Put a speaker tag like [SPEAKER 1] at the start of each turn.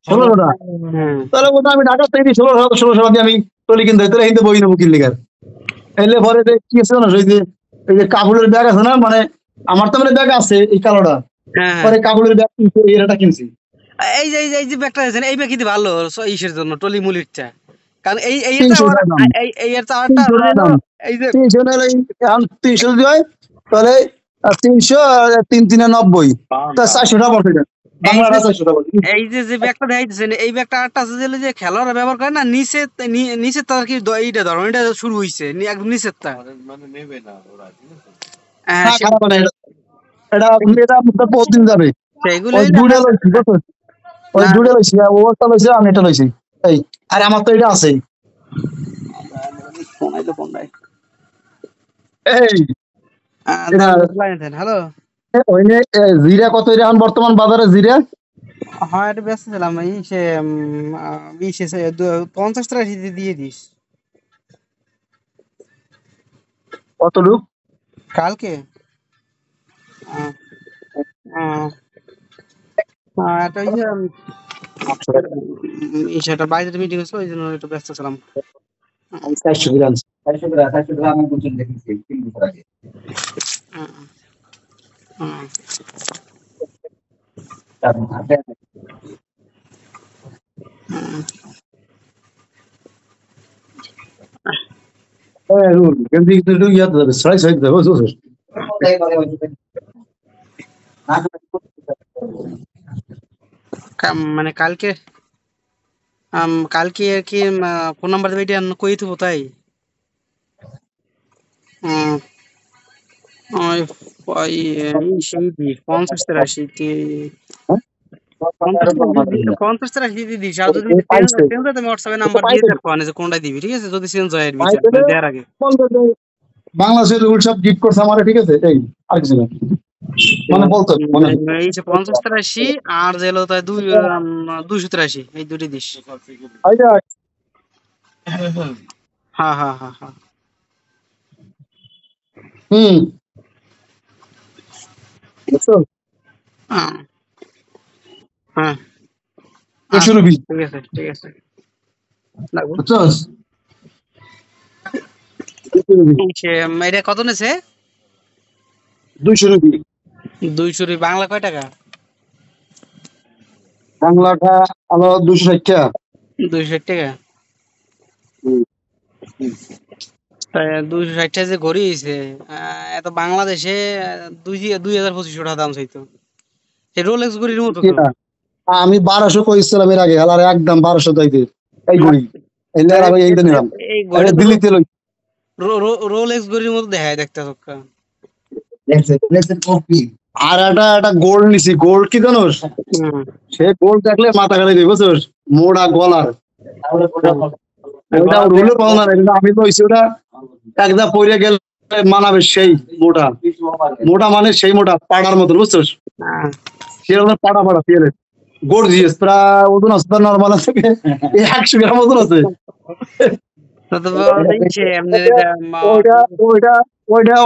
[SPEAKER 1] 16টা। তাহলে ওটা আমি ঢাকা থেকে 1600 দিয়ে আমি টলি কিনতে হয়, তাহলে হিন্দে বই নেবো কিনলে গার এলে পরে কি আছে না ওই যে কাপড়ের ব্যাগ আছে না, মানে আমার তো মানে ব্যাগ আছে এই কালোটা, পরে কাপড়ের ব্যাগ কিনছি, এটা কিনছি।
[SPEAKER 2] এই যে ব্যাগটা আছে এই ব্যাগ কিন্তু ভালো ইসের জন্য টলি মুলিরটা, কারণ এই
[SPEAKER 1] 300 যদি হয় তাহলে 300 390 400 টাকা পড়ছে বাংলা 400 টাকা।
[SPEAKER 2] এই যে ব্যাগটা দেখাইতেছেন এই ব্যাগটা আটটা আছে যে খেলোয়াড়রা ব্যবহার করে না, নিচে তার কি এইটা ধরো এটা শুরু হইছে একদম নিচের তা মানে নেবে না ওরা, ঠিক আছে? হ্যাঁ
[SPEAKER 1] খারাপ না এটা প্রতিদিন যাবে
[SPEAKER 2] সেইগুলো
[SPEAKER 1] ওই দুটো লইছি ওটা লইছি আমি এটা লইছি এই আর আমার তো এটা আছে এই
[SPEAKER 2] হ্যালো
[SPEAKER 1] ওইনে জিরা কত এখন বর্তমান বাজারে জিরা?
[SPEAKER 2] হ্যাঁ এটা ব্যস্ত ছিলাম এই সে 50 টাকা দিয়ে দিস।
[SPEAKER 1] কতটুক
[SPEAKER 2] কালকে সেটা বাইরের মিটিং হয়েছিল ওই জন্য একটু ব্যস্ত ছিলাম।
[SPEAKER 1] 400 গ্রাম 400 গ্রাম আমি বুঝে দেখেছি 3 বছর আগে।
[SPEAKER 2] মানে কালকে কালকে আর কি ফোন নাম্বার দেবে এটা কই দিব তাই ওই 50 টাকা 50 টাকা দিয়ে দিস আর যদি চেঞ্জ হয় তুমি হোয়াটসঅ্যাপে নাম্বার দিয়ে দেখো যে কোনটা দিবি, ঠিক আছে? যদি চেঞ্জ হয় দেওয়ার আগে
[SPEAKER 1] বাংলাদেশের রুল সব গিফট করছে আমারে, ঠিক আছে? এই আর কিছু না মানে বলতো
[SPEAKER 2] এই যে 50 টাকা আর যেলো তাই 283 এই দুটি দিস। হ্যাঁ হ্যাঁ হ্যাঁ হ্যাঁ হ্যাঁ ঠিক আছে ঠিক আছে এটা কত নেছে?
[SPEAKER 1] 200 রুপি।
[SPEAKER 2] 200 রুপি বাংলা কয় টাকা?
[SPEAKER 1] বাংলাটা হলো 260 টাকা।
[SPEAKER 2] 260 টাকা 260 টাকা যে ঘড়ি হয়েছে এত বাংলাদেশে 2500 টাকা দাম চাইতো রোলেক্স ঘড়ির মতো।
[SPEAKER 1] আমি 1200 কইছিলাম এর আগে, আর একদম 1200 চাইতে এই ঘড়ি এইটা নিলাম দিল্লিতে লই
[SPEAKER 2] রোলেক্স ঘড়ির মতো দেখায় দেখতে সক্কা।
[SPEAKER 1] আর একটা গোল্ড নিছি, গোল্ড কি জানোস? সে গোল্ড দেখলে মাথা খালি দিই বুঝছোস, মোড়া গলার ওইটা রুলে পাও না, আমি লইছি ওটা একদম পরে গেলে মানাবে সেই মোটা মোটা মানে সেই মোটা পাড়ার মতো বুঝছোস, সেরকম পাড়া পাড়া ফিরে গর্জিয়াস প্রায় ওজন আছে নরমাল আছে 100 গ্রাম ওজন আছে। ওইটা